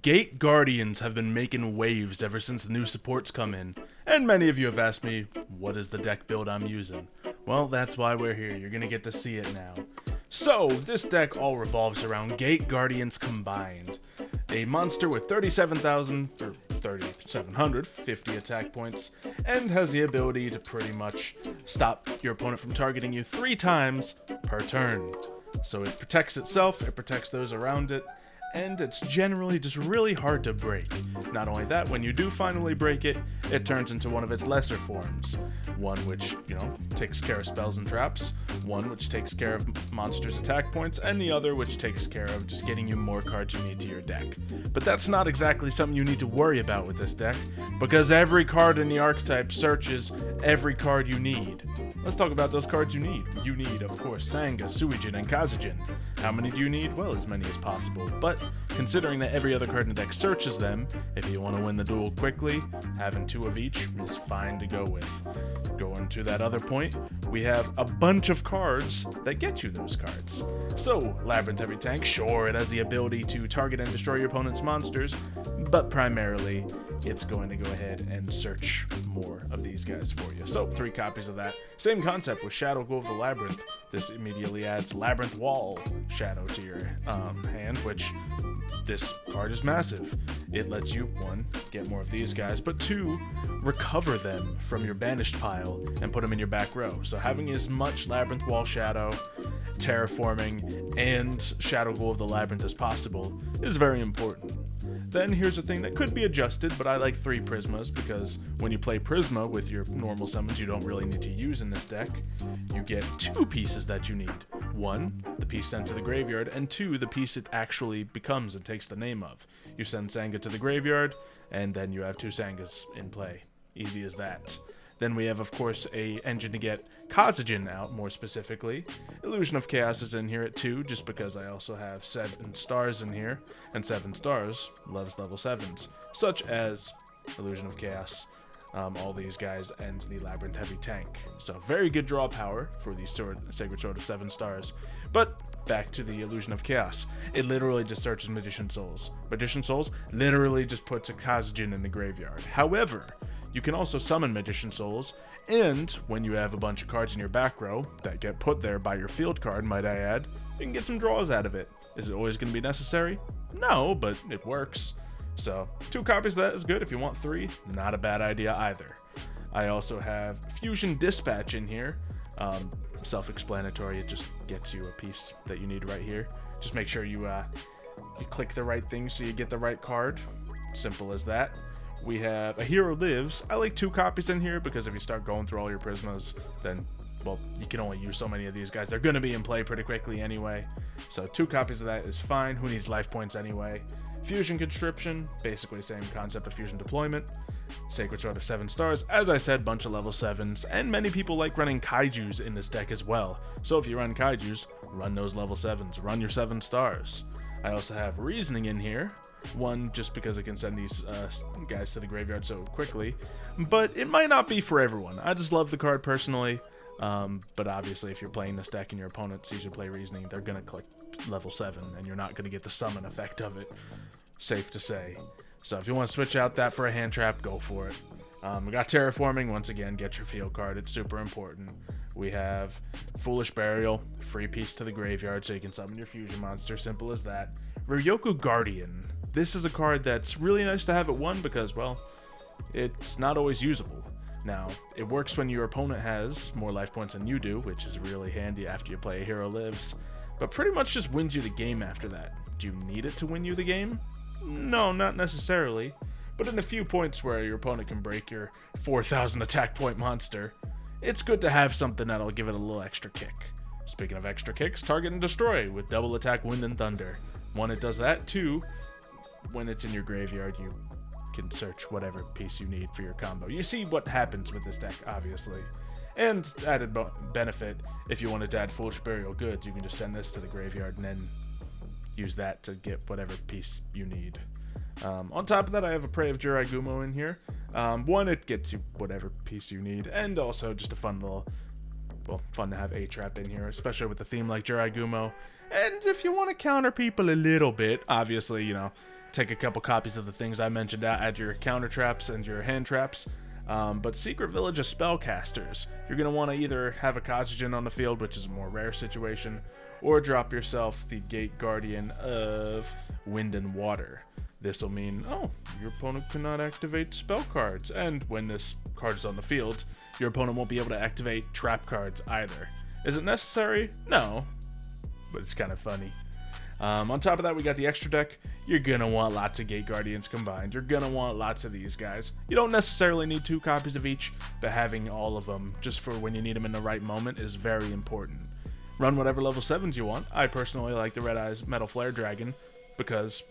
Gate Guardians have been making waves ever since the new supports come in, and many of you have asked me, what is the deck build I'm using? Well, that's why we're here. You're gonna get to see it now. So, this deck all revolves around Gate Guardians Combined, a monster with 3,750 attack points, and has the ability to pretty much stop your opponent from targeting you 3 times per turn. So it protects itself, it protects those around it, and it's generally just really hard to break. Not only that, when you do finally break it, it turns into one of its lesser forms. One which, takes care of spells and traps, one which takes care of monsters' attack points, and the other which takes care of just getting you more cards you need to your deck. But that's not exactly something you need to worry about with this deck, because every card in the archetype searches every card you need. Let's talk about those cards you need. You need, of course, Sanga, Suijin, and Kazujin. How many do you need? Well, as many as possible. But considering that every other card in the deck searches them, if you want to win the duel quickly, having 2 of each is fine to go with. Going to that other point, we have a bunch of cards that get you those cards. So, Labyrinth Heavy Tank, sure, it has the ability to target and destroy your opponent's monsters, but primarily, it's going to go ahead and search more of these guys for you. So, 3 copies of that. Same concept with Shadow Go of the Labyrinth. This immediately adds Labyrinth Wall Shadow to your hand, which this card is massive. It lets you, 1, get more of these guys, but 2, recover them from your banished pile and put them in your back row. So having as much Labyrinth Wall Shadow, Terraforming, and Shadow Go of the Labyrinth as possible is very important. Then here's a thing that could be adjusted, but I like 3 Prismas because when you play Prisma with your normal summons you don't really need to use in this deck, you get 2 pieces that you need. 1, the piece sent to the graveyard, and 2, the piece it actually becomes and takes the name of. You send Sanga to the graveyard, and then you have 2 Sangas in play. Easy as that. Then we have, of course, a engine to get Kazujin out, more specifically. Illusion of Chaos is in here at 2, just because I also have 7 stars in here, and 7 stars loves level 7s, such as Illusion of Chaos, all these guys, and the Labyrinth Heavy Tank. So very good draw power for the Sacred Sword of 7 stars. But back to the Illusion of Chaos. It literally just searches Magician Souls. Magician Souls literally just puts a Kazujin in the graveyard. However, you can also summon Magician Souls, and when you have a bunch of cards in your back row that get put there by your field card, might I add, you can get some draws out of it. Is it always going to be necessary? No, but it works. So, 2 copies of that is good. If you want 3, not a bad idea either. I also have Fusion Dispatch in here. Self-explanatory, it just gets you a piece that you need right here. Just make sure you click the right thing so you get the right card. Simple as that. We have A Hero Lives. I like 2 copies in here because if you start going through all your Prismas, then, well, you can only use so many of these guys. They're going to be in play pretty quickly anyway. So 2 copies of that is fine. Who needs life points anyway? Fusion Conscription, basically same concept of Fusion Deployment. Sacred Sword of 7 stars. As I said, bunch of level 7s, and many people like running Kaijus in this deck as well. So if you run Kaijus, run those level 7s. Run your 7 stars. I also have Reasoning in here. 1, just because it can send these guys to the graveyard so quickly. But it might not be for everyone. I just love the card personally. But obviously if you're playing this deck and your opponent sees you play Reasoning, they're going to click level 7 and you're not going to get the summon effect of it. Safe to say. So if you want to switch out that for a hand trap, go for it. We got Terraforming. Once again, get your field card. It's super important. We have Foolish Burial, free piece to the graveyard so you can summon your fusion monster. Simple as that. Ryoku Guardian. This is a card that's really nice to have at 1 because, well, it's not always usable. Now, it works when your opponent has more life points than you do, which is really handy after you play A Hero Lives, but pretty much just wins you the game after that. Do you need it to win you the game? No, not necessarily. But in a few points where your opponent can break your 4,000 attack point monster, it's good to have something that'll give it a little extra kick. Speaking of extra kicks, Target and Destroy with double attack Wind and Thunder. 1, it does that. 2, when it's in your graveyard, you can search whatever piece you need for your combo. You see what happens with this deck, obviously. And added benefit, if you wanted to add Foolish Burial Goods, you can just send this to the graveyard and then use that to get whatever piece you need. On top of that, I have a Prey of Jiraigumo in here. 1, it gets you whatever piece you need, and also just a fun little, well, fun to have A-Trap in here, especially with a theme like Jiraigumo. And if you want to counter people a little bit, obviously, take a couple copies of the things I mentioned out, add your counter traps and your hand traps. But Secret Village of Spellcasters, you're going to want to either have a Kaijin on the field, which is a more rare situation, or drop yourself the Gate Guardian of Wind and Water. This will mean, your opponent cannot activate spell cards, and when this card is on the field, your opponent won't be able to activate trap cards either. Is it necessary? No, but it's kind of funny. On top of that, we got the extra deck. You're gonna want lots of Gate Guardians combined. You're gonna want lots of these guys. You don't necessarily need 2 copies of each, but having all of them just for when you need them in the right moment is very important. Run whatever level 7s you want. I personally like the Red Eyes Metal Flare Dragon because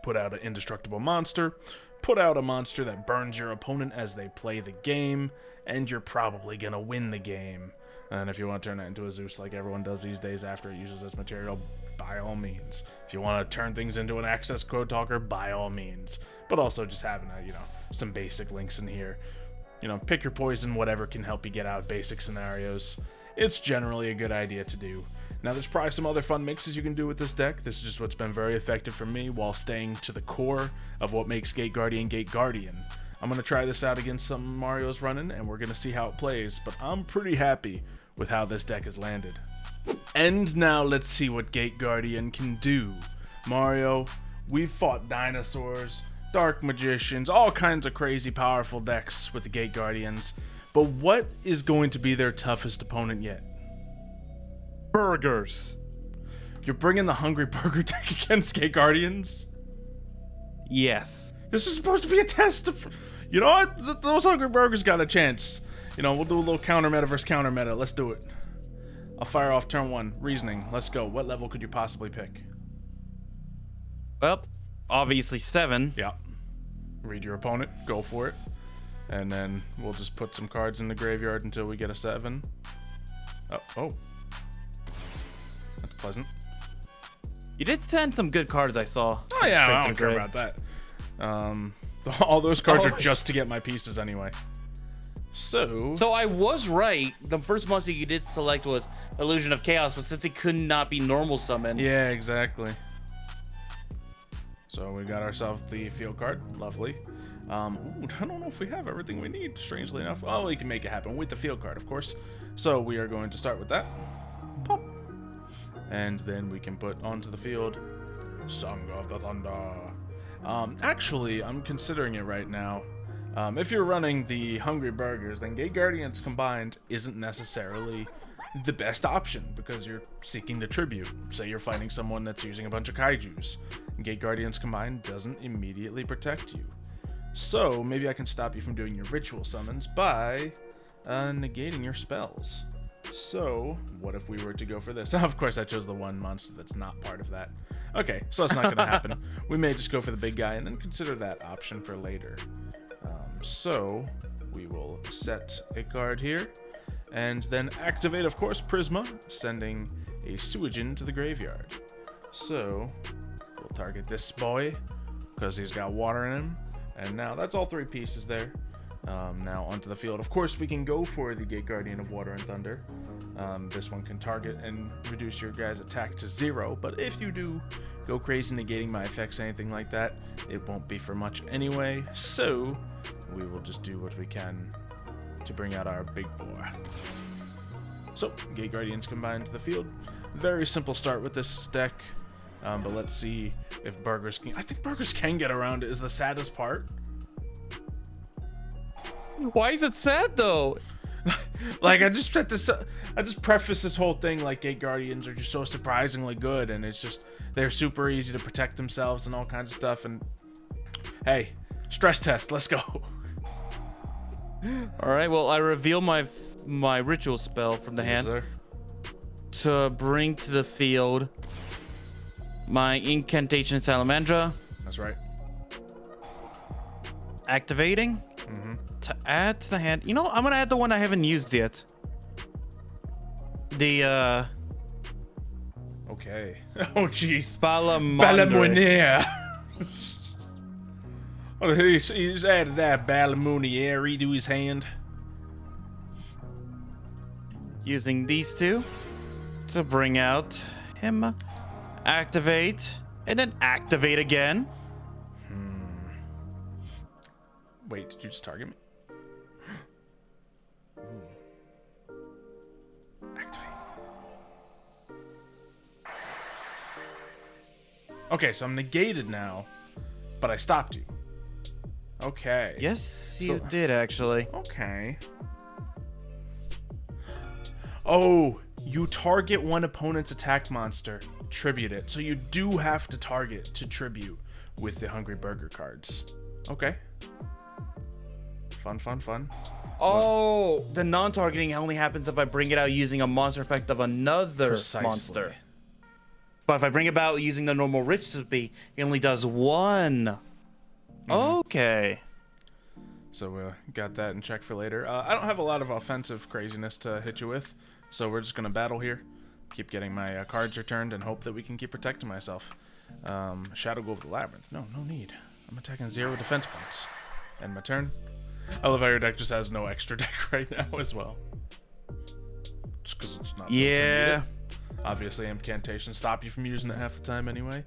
put out an indestructible monster, put out a monster that burns your opponent as they play the game, and you're probably gonna win the game. And if you want to turn that into a Zeus like everyone does these days after it uses this material, by all means. If you want to turn things into an access code talker, by all means. But also just having some basic links in here. Pick your poison, whatever can help you get out basic scenarios. It's generally a good idea to do. Now there's probably some other fun mixes you can do with this deck. This is just what's been very effective for me while staying to the core of what makes Gate Guardian Gate Guardian. I'm going to try this out against some Mario's running, and we're going to see how it plays, but I'm pretty happy with how this deck has landed. And now let's see what Gate Guardian can do. Mario, we've fought dinosaurs, dark magicians, all kinds of crazy powerful decks with the Gate Guardians, but what is going to be their toughest opponent yet? Burgers. You're bringing the Hungry Burger deck against Gate Guardians? Yes. This was supposed to be a test of... You know what? Those Hungry Burgers got a chance. We'll do a little counter meta versus counter meta. Let's do it. I'll fire off turn 1. Reasoning. Let's go. What level could you possibly pick? Well, obviously 7. Yeah. Read your opponent. Go for it. And then we'll just put some cards in the graveyard until we get a 7. Oh. That's pleasant. You did send some good cards, I saw. Oh, yeah. I don't care about that. All those cards are just to get my pieces anyway. So I was right. The first monster you did select was Illusion of Chaos, but since it could not be normal summoned. Yeah, exactly. So we got ourselves the field card. Lovely. I don't know if we have everything we need, strangely enough. Oh, we can make it happen with the field card, of course. So we are going to start with that. Pop. And then we can put onto the field Song of the Thunder. Actually, I'm considering it right now. If you're running the Hungry Burgers, then Gate Guardians combined isn't necessarily the best option because you're seeking the tribute. Say you're fighting someone that's using a bunch of kaijus. Gate Guardians combined doesn't immediately protect you. So maybe I can stop you from doing your ritual summons by negating your spells. So what if we were to go for this? Of course, I chose the one monster that's not part of that. Okay, so that's not going to happen. We may just go for the big guy and then consider that option for later. So we will set a card here and then activate, of course, Prisma, sending a Suijin to the graveyard. So we'll target this boy because he's got water in him. And now that's all 3 pieces there. Now onto the field. Of course, we can go for the Gate Guardian of Water and Thunder. This one can target and reduce your guy's attack to 0, but if you do go crazy negating my effects, anything like that, it won't be for much anyway. So we will just do what we can to bring out our big boy. So Gate Guardians combined to the field. Very simple start with this deck, but let's see if Burgers can... I think Burgers can get around it is the saddest part. Why is it sad though? Like I just preface this whole thing like Gate Guardians are just so surprisingly good, and it's just they're super easy to protect themselves and all kinds of stuff. And hey, stress test, let's go. All right, well, I reveal my ritual spell from the hand to bring to the field my incantation Salamandra. That's right. Activating. To add to the hand, I'm gonna add the one I haven't used yet. The Okay. Oh jeez. Balamunier. Oh, he's added that Balamunier to his hand. Using these 2 to bring out him. Activate. And then activate again. Wait, did you just target me? Activate. Okay, so I'm negated now, but I stopped you. Okay. Yes, you did actually. Okay. Oh, you target one opponent's attack monster, tribute it. So you do have to target to tribute with the Hungry Burger cards. Okay. Fun, fun, fun. Oh, the non-targeting only happens if I bring it out using a monster effect of another Precisely. monster. But if I bring it out using the normal recipe, it only does one. Okay. So got that in check for later. I don't have a lot of offensive craziness to hit you with, so we're just gonna battle here. Keep getting my cards returned and hope that we can keep protecting myself. Shadow go over the labyrinth. No need. I'm attacking 0 defense points. End my turn. I love how your deck just has no extra deck right now as well. Just because it's not. Yeah. Obviously, incantations stop you from using it half the time anyway.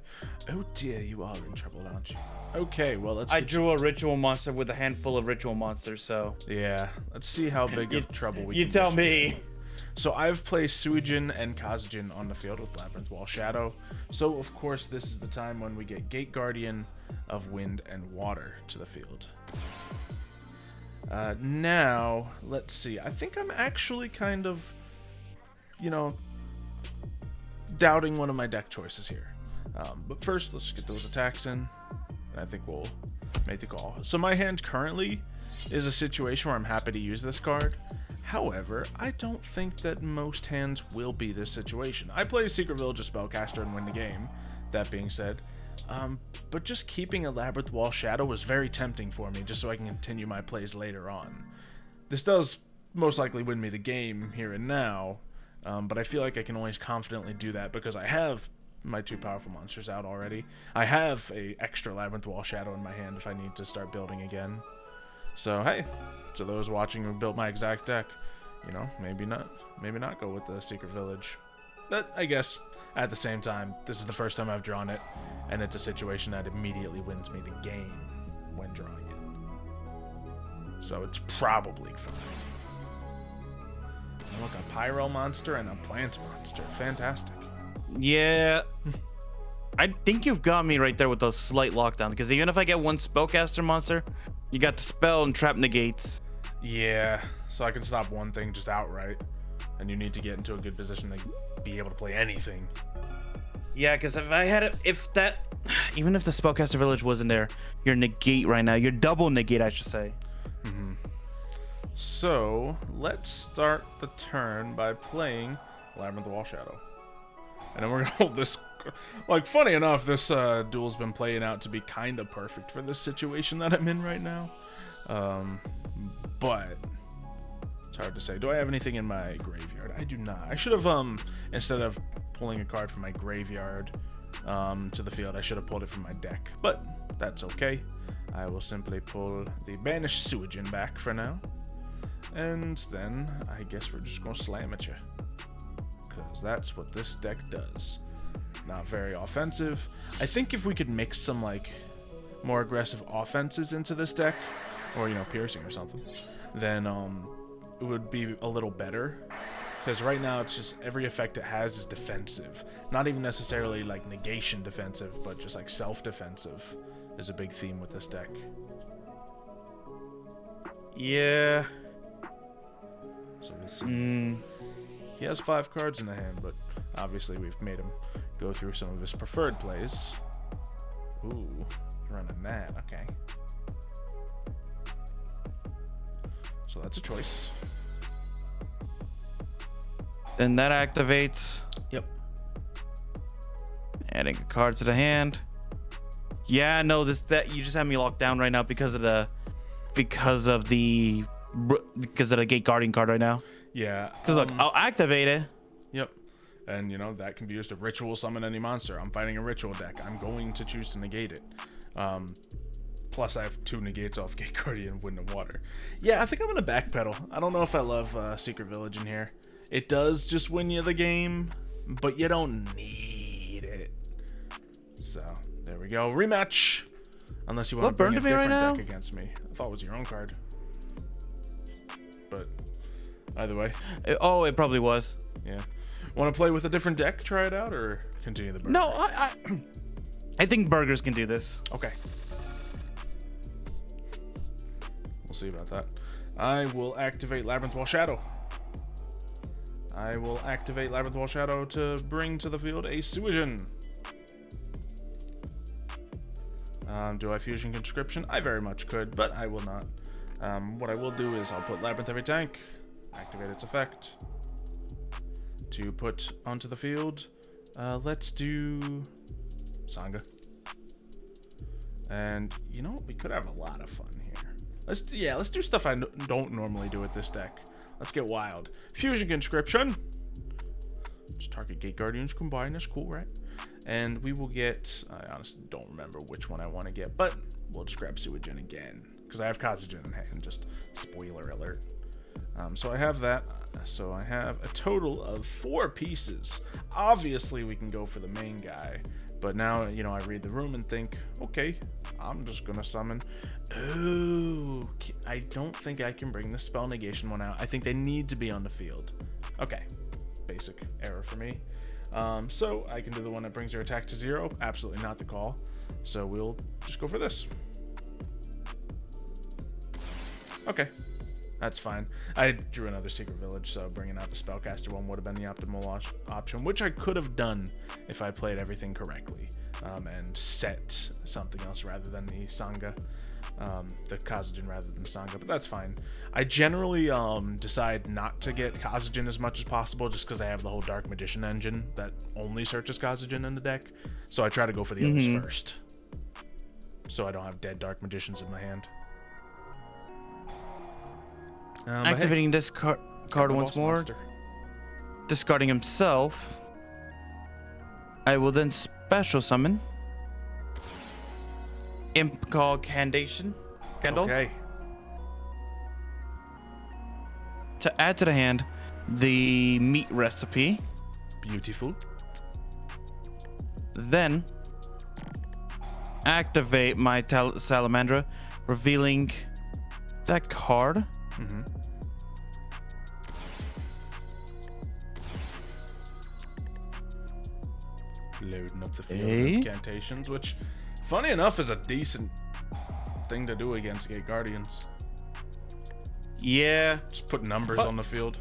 Oh dear, you are in trouble, aren't you? Okay, well let's. I drew a ritual monster with a handful of ritual monsters, so. Yeah, let's see how big of trouble we. You can tell get me. So I've placed Suijin and Kazujin on the field with Labyrinth Wall Shadow. So of course this is the time when we get Gate Guardian of Wind and Water to the field. Now, let's see. I think I'm actually kind of, doubting one of my deck choices here. But first, let's get those attacks in. And I think we'll make the call. So my hand currently is a situation where I'm happy to use this card. However, I don't think that most hands will be this situation. I play Secret Village of Spellcaster and win the game, that being said. But just keeping a Labyrinth Wall Shadow was very tempting for me, just so I can continue my plays later on. This does most likely win me the game here and now, but I feel like I can only confidently do that because I have my 2 powerful monsters out already. I have a extra Labyrinth Wall Shadow in my hand if I need to start building again. So hey, to those watching who built my exact deck, maybe not go with the Secret Village. But I guess at the same time, this is the first time I've drawn it, and it's a situation that immediately wins me the game when drawing it. So it's probably fine. Look, a Pyro monster and a Plant monster. Fantastic. Yeah. I think you've got me right there with the slight lockdown, because even if I get one spellcaster monster, you got the spell and trap negates. Yeah, so I can stop one thing just outright, and you need to get into a good position to be able to play anything. Yeah, because if I had it, even if the spellcaster village wasn't there, your negate right now, your double negate, I should say. So let's start the turn by playing Labyrinth Wall Shadow, and then we're gonna hold this. Like, funny enough, this duel's been playing out to be kind of perfect for this situation that I'm in right now. But it's hard to say. Do I have anything in my graveyard? I do not. I should have, instead of pulling a card from my graveyard to the field, I should have pulled it from my deck. But that's okay. I will simply pull the Banished Suijin back for now. And then I guess we're just going to slam at you. Because that's what this deck does. Not very offensive. I think if we could mix some more aggressive offenses into this deck, or piercing or something, then it would be a little better. Because right now it's just every effect it has is defensive. Not even necessarily negation defensive, but just self-defensive is a big theme with this deck. Yeah. So we'll see. He has 5 cards in the hand, but obviously we've made him go through some of his preferred plays. Ooh, running that, okay. So that's a choice. Then that activates. Yep. Adding a card to the hand. Yeah, no, that you just have me locked down right now because of the Gate Guardian card right now. Yeah. Because look, I'll activate it. Yep. And that can be used to ritual summon any monster. I'm fighting a ritual deck. I'm going to choose to negate it. Plus I have 2 negates off Gate Guardian, Wind and Water. Yeah, I think I'm gonna backpedal. I don't know if I love Secret Village in here. It does just win you the game, but you don't need it. So there we go. Rematch. Unless you want What to bring burned a me right different now? deck against me. I thought it was your own card. But either way. Oh, it probably was. Yeah. Want to play with a different deck? Try it out, or continue the burger? No, I think burgers can do this. Okay. We'll see about that. I will activate Labyrinth Wall Shadow. I will activate Labyrinth Wall Shadow to bring to the field a Suijin. Do I Fusion Conscription? I very much could, but I will not. What I will do is I'll put Labyrinth every tank, activate its effect. To put onto the field, let's do Sangha. And you know what? We could have a lot of fun here. Let's do stuff I don't normally do with this deck. Let's get wild. Fusion Conscription. Just target Gate Guardians combine. That's cool, right? And we will get, I honestly don't remember which one I want to get, but we'll just grab Suijin again because I have Kazujin in hand. Just spoiler alert. So I have that. So I have a total of 4 pieces. Obviously, we can go for the main guy, but now, you know, I read the room and think, okay, I'm just gonna summon. Oh, I don't think I can bring the spell negation one out. I think they need to be on the field. Okay, basic error for me. So I can do the one that brings your attack to 0. Absolutely not the call. So we'll just go for this. Okay. That's fine. I drew another Secret Village, so bringing out the Spellcaster one would have been the optimal option, which I could have done if I played everything correctly and set something else rather than the Sangha, the Kazujin rather than Sangha, but that's fine. I generally decide not to get Kazujin as much as possible just because I have the whole Dark Magician engine that only searches Kazujin in the deck, so I try to go for the others first, so I don't have dead Dark Magicians in my hand. Activating this card once more. Monster. Discarding himself. I will then special summon Imp Call Candle. Okay. To add to the hand the meat recipe. Beautiful. Then activate my Salamandra, revealing that card. Mm-hmm. Loading up the field of incantations, which, funny enough, is a decent thing to do against Gate Guardians. Yeah. Just put numbers on the field,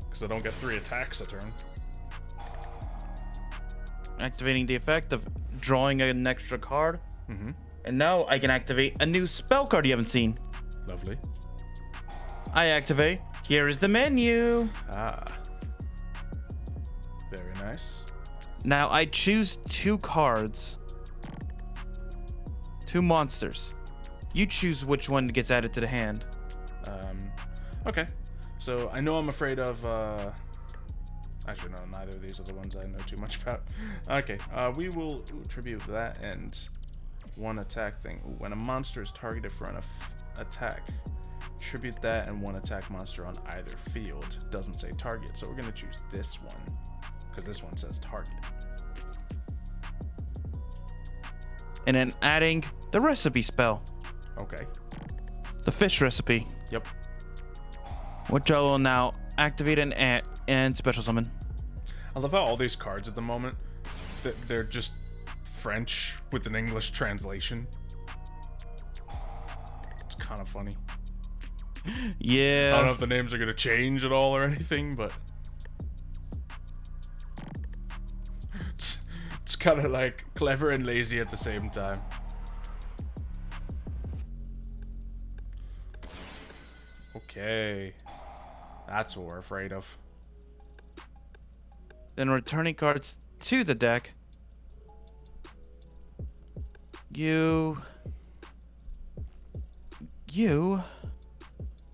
because I don't get 3 attacks a turn. Activating the effect of drawing an extra card. Mm-hmm. And now I can activate a new spell card you haven't seen. Lovely. I activate. Here is the menu. Ah. Very nice. Now I choose 2 cards. 2 monsters. You choose which one gets added to the hand. Okay. So I know I'm afraid of, actually no, neither of these are the ones I know too much about. Okay, we will tribute that and 1 attack thing. Ooh, when a monster is targeted for an attack, tribute that and 1 attack monster on either field. Doesn't say target, so we're gonna choose this one because this one says target. And then adding the recipe spell. Okay. The fish recipe. Yep. Which I will now activate and special summon. I love how all these cards at the moment, they're just French with an English translation. It's kind of funny. Yeah. I don't know if the names are going to change at all or anything, but it's kind of like clever and lazy at the same time. Okay. That's what we're afraid of. Then returning cards to the deck. You.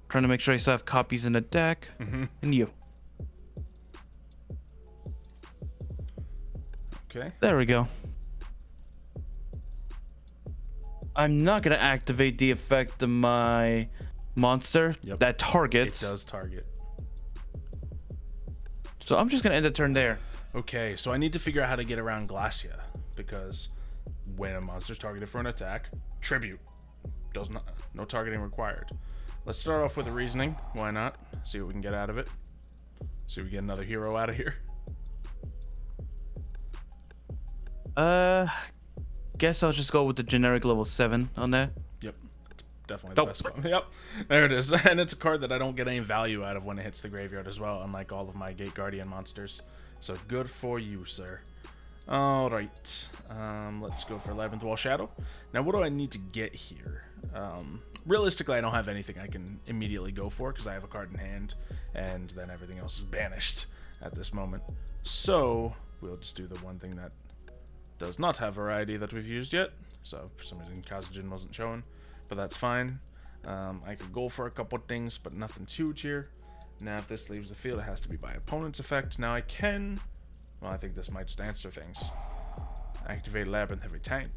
Trying to make sure I still have copies in the deck. And you. Okay. There we go. I'm not going to activate the effect of my monster that targets. It does target. So I'm just going to end the turn there. Okay, so I need to figure out how to get around Glacia, because when a monster's targeted for an attack, tribute. No targeting required. Let's start off with a reasoning. Why not? See what we can get out of it. See if we get another hero out of here. Guess I'll just go with the generic level 7 on there. Yep. Definitely the best one. Yep. There it is. And it's a card that I don't get any value out of when it hits the graveyard as well, unlike all of my Gate Guardian monsters. So good for you, sir. Alright. Let's go for 11th Wall Shadow. Now, what do I need to get here? Realistically, I don't have anything I can immediately go for because I have a card in hand, and then everything else is banished at this moment. So, we'll just do the one thing that does not have variety that we've used yet. So, for some reason, Kazajin wasn't showing, but that's fine. I could go for a couple things, but nothing huge here. Now, if this leaves the field, it has to be by opponent's effect. Now, I can... Well, I think this might just answer things. Activate Labyrinth every tank.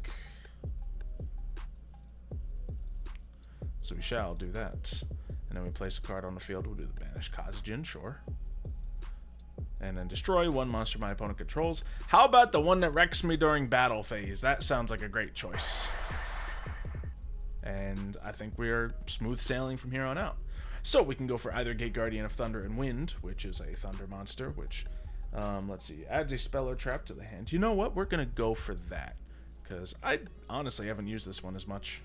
So we shall do that. And then we place a card on the field. We'll do the Banish Kazajin, sure. And then destroy one monster my opponent controls. How about the one that wrecks me during battle phase? That sounds like a great choice. And I think we are smooth sailing from here on out. So we can go for either Gate Guardian of Thunder and Wind, which is a Thunder monster, which... let's see, adds a spell or trap to the hand. You know what? We're going to go for that. Because I honestly haven't used this one as much.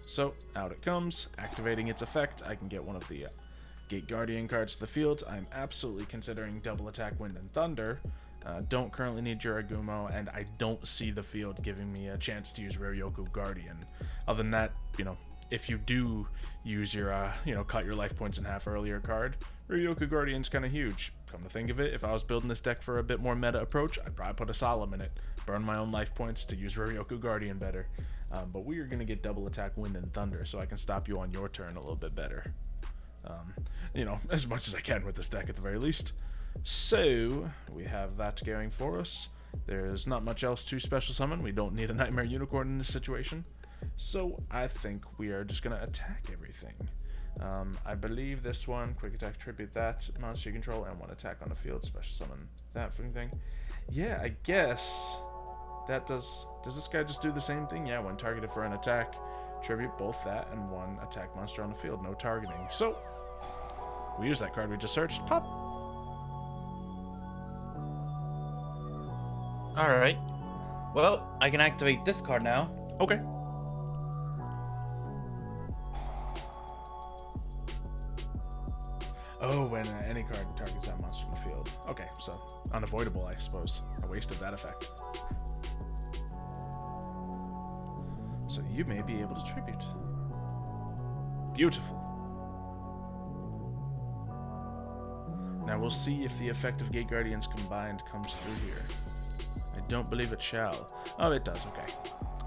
So, out it comes. Activating its effect, I can get one of the Gate Guardian cards to the field. I'm absolutely considering double attack Wind and Thunder. Don't currently need Jiragumo, and I don't see the field giving me a chance to use Ryoku Guardian. Other than that, you know, if you do use your, cut your life points in half earlier card, Ryoku Guardian's kind of huge. Come to think of it, if I was building this deck for a bit more meta approach, I'd probably put a Solemn in it. Burn my own life points to use Ryoku Guardian better. But we are going to get double attack Wind and Thunder, so I can stop you on your turn a little bit better. As much as I can with this deck at the very least. So, we have that going for us. There's not much else to special summon. We don't need a Nightmare Unicorn in this situation. So, I think we are just going to attack everything. I believe this one, quick attack, tribute that, monster you control, and one attack on the field, special summon that thing. Yeah, I guess that does this guy just do the same thing? Yeah, when targeted for an attack, tribute both that and one attack monster on the field, no targeting. So, we use that card we just searched, pop. Alright. Well, I can activate this card now. Okay. Oh, when any card targets that monster in the field. Okay, so unavoidable, I suppose. I wasted that effect. So you may be able to tribute. Beautiful. Now we'll see if the effect of Gate Guardians combined comes through here. I don't believe it shall. Oh, it does, okay.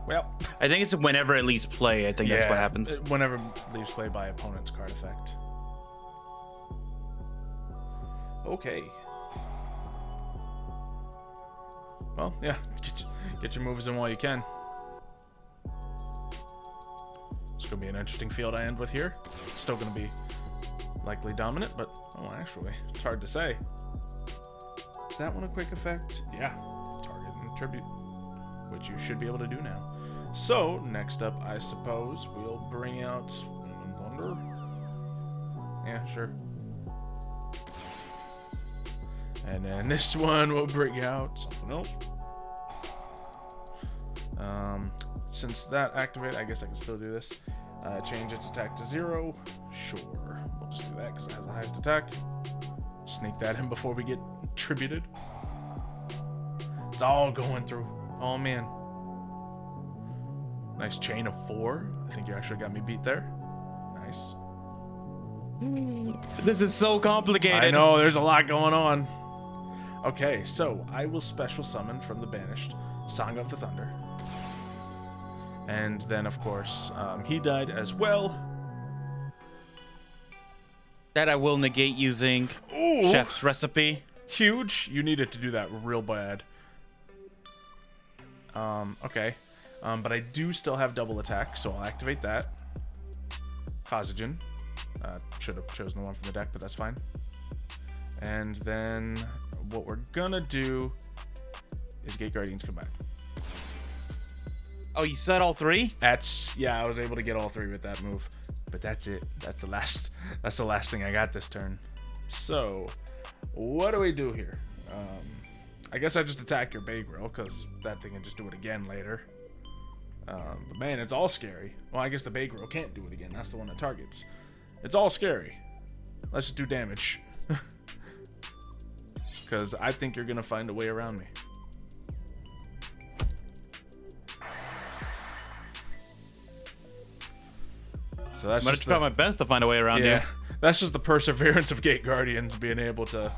Well, I think it's whenever it leaves play, I think that's what happens. Whenever it leaves play by opponent's card effect. Okay. Well, yeah, get your moves in while you can. It's going to be an interesting field I end with here. It's still going to be likely dominant, but, oh, actually, it's hard to say. Is that one a quick effect? Yeah, target and tribute, which you should be able to do now. So, next up, I suppose, we'll bring out Thunder. Yeah, sure. And then this one will bring out something else. Since that activated, I guess I can still do this. Change its attack to 0. Sure. We'll just do that because it has the highest attack. Sneak that in before we get tributed. It's all going through. Oh, man. Nice chain of 4. I think you actually got me beat there. Nice. This is so complicated. I know, there's a lot going on. Okay, so I will special summon from the banished Song of the Thunder. And then, of course, he died as well. That I will negate using Chef's Recipe. Huge. You needed to do that real bad. Okay. But I do still have double attack, so I'll activate that. Kazajin. Should have chosen the one from the deck, but that's fine. And then what we're gonna do These Gate Guardians come back. Oh, you said all 3? Yeah, I was able to get all 3 with that move. But that's it. That's the last thing I got this turn. So, what do we do here? I guess I just attack your Bay Grill, because that thing can just do it again later. But man, it's all scary. Well, I guess the Bay Grill can't do it again. That's the one that targets. It's all scary. Let's just do damage. Because I think you're going to find a way around me. So that's I'm gonna try my best to find a way around you. That's just the perseverance of Gate Guardians being able to,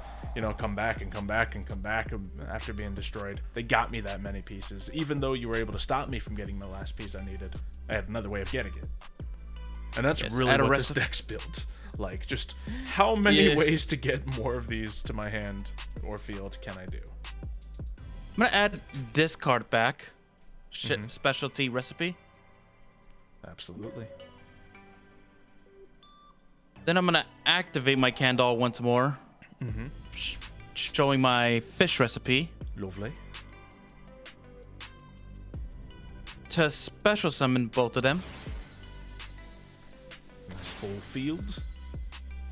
come back and come back and come back after being destroyed. They got me that many pieces. Even though you were able to stop me from getting the last piece I needed, I had another way of getting it. And that's really what this deck's built. Like, just how many ways to get more of these to my hand or field can I do? I'm gonna add this card back. Specialty recipe. Absolutely. Then I'm gonna activate my Candle once more, showing my fish recipe. Lovely. To special summon both of them. Nice full field.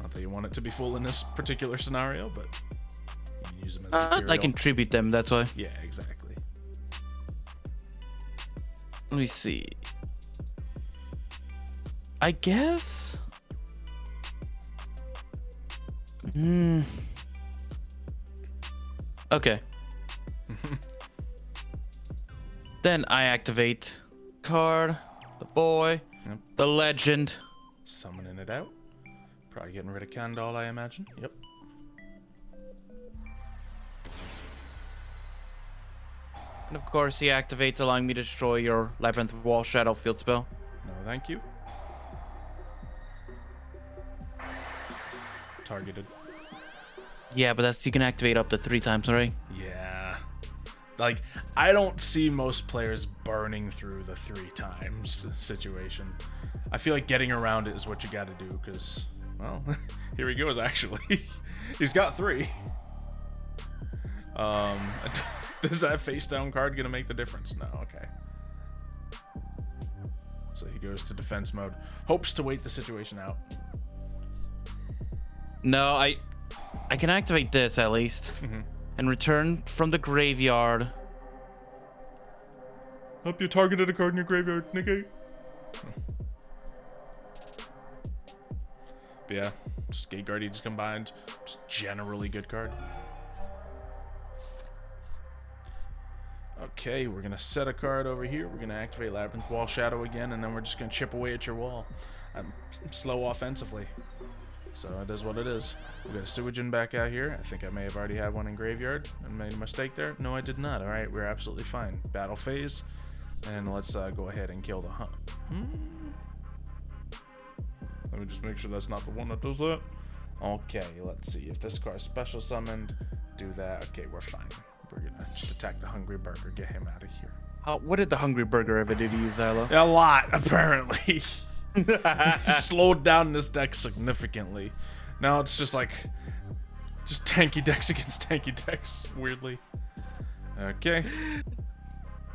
Not that you want it to be full in this particular scenario, but you can use them as material. I can tribute them, that's why. Yeah, exactly. Let me see. I guess. Okay. Then I activate card, the boy, the legend. Summoning it out. Probably getting rid of Candle, I imagine. Yep. And of course he activates, allowing me to destroy your Labyrinth Wall Shadow field spell. No, thank you. Targeted. Yeah, but that's you can activate up to 3 times, right? Yeah. Like, I don't see most players burning through the 3 times situation. I feel like getting around it is what you gotta do, because, well, here he goes, actually. He's got 3. Does that face down card gonna make the difference? No, okay. So he goes to defense mode. Hopes to wait the situation out. No, I can activate this at least. And return from the graveyard. Hope you targeted a card in your graveyard, negate. But yeah, just Gate Guardians combined. Just generally good card. Okay, we're going to set a card over here. We're going to activate Labyrinth Wall Shadow again, and then we're just going to chip away at your wall. I'm slow offensively, so it is what it is. We got a Sewage In back out here. I think I may have already had one in graveyard and made a mistake there. No, I did not. All right, we're absolutely fine. Battle phase, and let's go ahead and kill the hunt. Let me just make sure that's not the one that does that. Okay, let's see. If this card's special summoned, do that. Okay, we're fine. We're gonna just attack the Hungry Burger, get him out of here. What did the Hungry Burger ever do to you, Xylo? A lot, apparently. He slowed down this deck significantly. Now it's just like, just tanky decks against tanky decks, weirdly. Okay.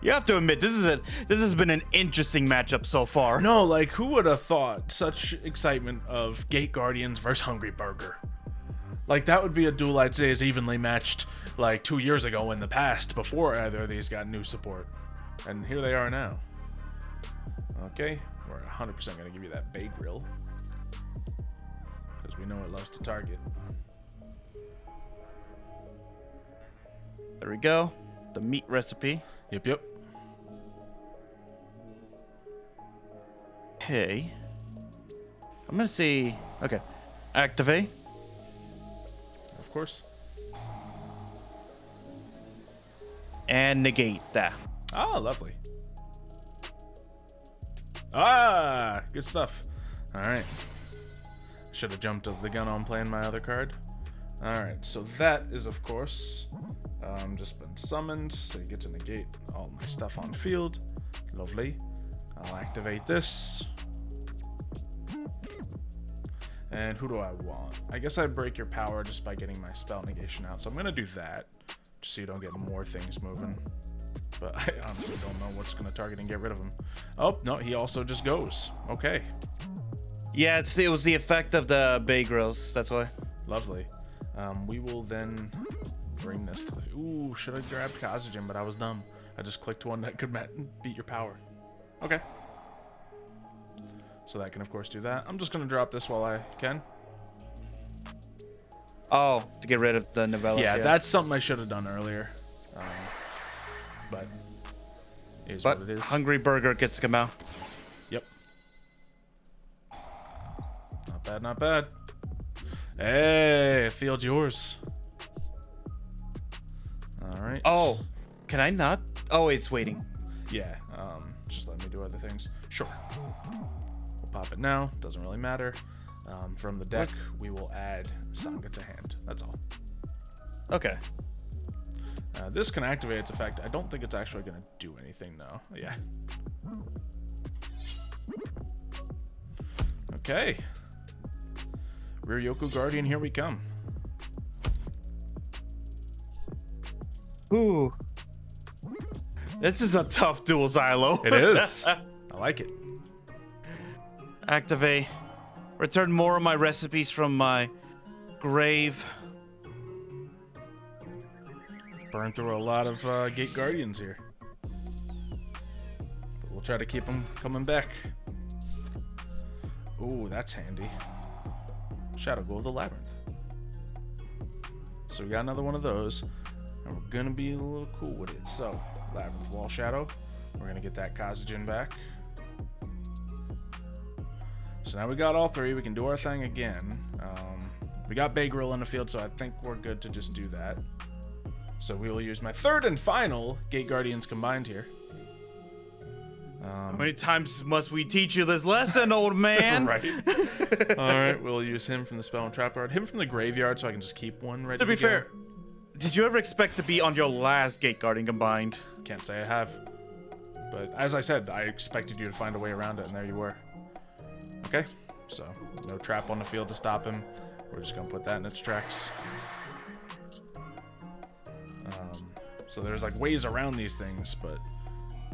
You have to admit, this has been an interesting matchup so far. No, like, who would have thought such excitement of Gate Guardians versus Hungry Burger? Like, that would be a duel I'd say is evenly matched, like, 2 years ago in the past, before either of these got new support. And here they are now. Okay, we're 100% going to give you that Bay Grill, because we know it loves to target. There we go. The meat recipe. Yep. Okay. I'm going to say, okay, activate. Of course. And negate that. Ah, lovely. Ah, good stuff. All right. Should have jumped the gun on playing my other card. All right, so that is, of course, just been summoned, so you get to negate all my stuff on field. Lovely. I'll activate this. And who do I want? I guess I break your power just by getting my spell negation out, so I'm going to do that, just so you don't get more things moving. But I honestly don't know what's going to target and get rid of him. Oh, no, he also just goes. Okay. Yeah, it was the effect of the Bay Grills. That's why. Lovely. We will then bring this to the... Ooh, should have grabbed Kazajan, but I was dumb. I just clicked one that could beat your power. Okay. So that can, of course, do that. I'm just going to drop this while I can. Oh, to get rid of the novellas. Yeah, that's something I should have done earlier. But it is what it is. Hungry Burger gets to come out. Yep. Not bad, not bad. Hey, field's yours. All right. Oh, can I not? Oh, it's waiting. Yeah, just let me do other things. Sure. We'll pop it now. Doesn't really matter. From the deck, we will add Sangha to hand. That's all. Okay. This can activate its effect. I don't think it's actually going to do anything, though. Yeah. Okay. Ryoku Guardian, here we come. Ooh. This is a tough dual Xylo. It is. I like it. Activate. Return more of my recipes from my grave. Burn through a lot of Gate Guardians here. But we'll try to keep them coming back. Ooh, that's handy. Shadow Gold the Labyrinth. So we got another one of those. And we're going to be a little cool with it. So, Labyrinth Wall Shadow. We're going to get that Kazajan back. So now we got all three. We can do our thing again. We got Bay Grill in the field, so I think we're good to just do that. So we will use my third and final Gate Guardians combined here. How many times must we teach you this lesson, old man? Right. Alright, we'll use him from the Spell and Trap Yard. Him from the graveyard, so I can just keep one ready to be fair, did you ever expect to be on your last Gate Guardian combined? Can't say I have. But as I said, I expected you to find a way around it, and there you were. Okay, so no trap on the field to stop him. We're just going to put that in its tracks. So there's like ways around these things, but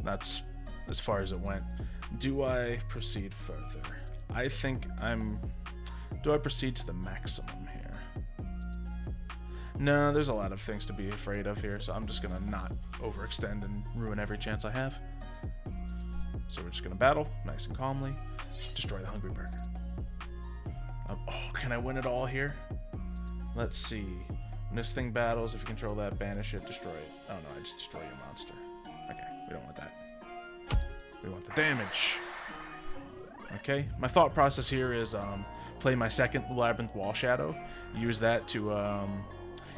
that's as far as it went. Do I proceed further? I think do I proceed to the maximum here? No, there's a lot of things to be afraid of here, so I'm just gonna not overextend and ruin every chance I have. So we're just gonna battle nice and calmly, destroy the Hungry Burger. Oh, can I win it all here? Let's see. When this thing battles, if you control that, banish it, destroy it. Oh no, I just destroy your monster. Okay, we don't want that. We want the damage. Okay, my thought process here is play my second Labyrinth Wall Shadow. Use that to,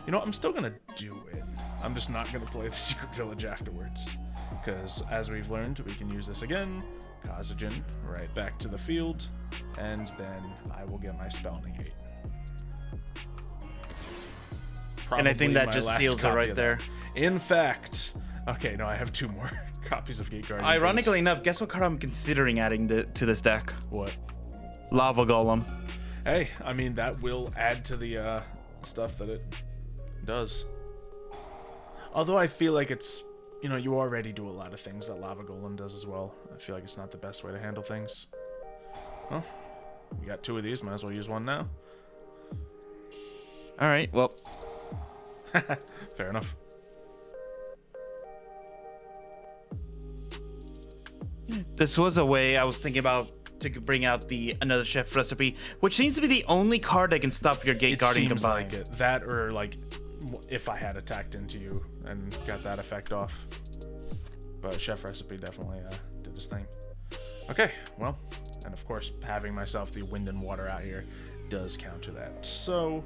you know, I'm still going to do it. I'm just not going to play the Secret Village afterwards. Because as we've learned, we can use this again. Kazajan right back to the field. And then I will get my spell negate. And I think that just seals it right there. In fact, okay, no, I have 2 more copies of Gate Guardian. Ironically enough, guess what card I'm considering adding to this deck? What? Lava Golem. Hey, I mean, that will add to the stuff that it does. Although I feel like it's, you know, you already do a lot of things that Lava Golem does as well. I feel like it's not the best way to handle things. Well, we got 2 of these. Might as well use one now. All right, well. Fair enough. This was a way I was thinking about to bring out another chef recipe, which seems to be the only card that can stop your Gate Guardian combined. It seems like it. That or like if I had attacked into you and got that effect off. But chef recipe definitely did his thing. Okay, well, and of course having myself the wind and water out here does counter that. So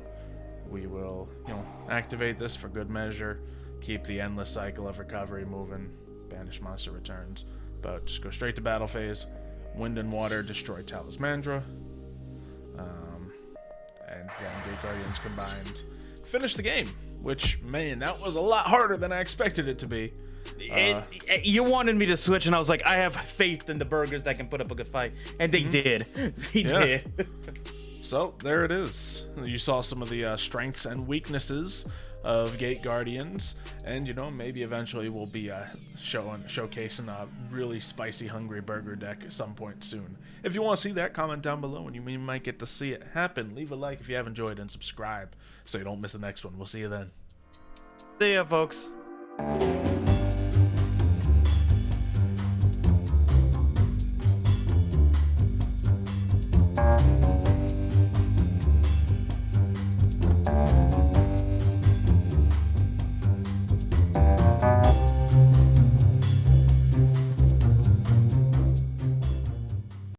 we will, you know, activate this for good measure, keep the endless cycle of recovery moving, banish monster returns, but just go straight to battle phase, wind and water, destroy Talismandra, and then Gate Guardians combined, finish the game, which, man, that was a lot harder than I expected it to be. You wanted me to switch, and I was like, I have faith in the burgers that can put up a good fight, and they did. They did. So there it is. You saw some of the strengths and weaknesses of Gate Guardians, and you know, maybe eventually we'll be showcasing a really spicy hungry burger deck at some point soon. If you want to see that, comment down below and you might get to see it happen. Leave a like if you have enjoyed and subscribe so you don't miss the next one. We'll see you then. See ya, folks.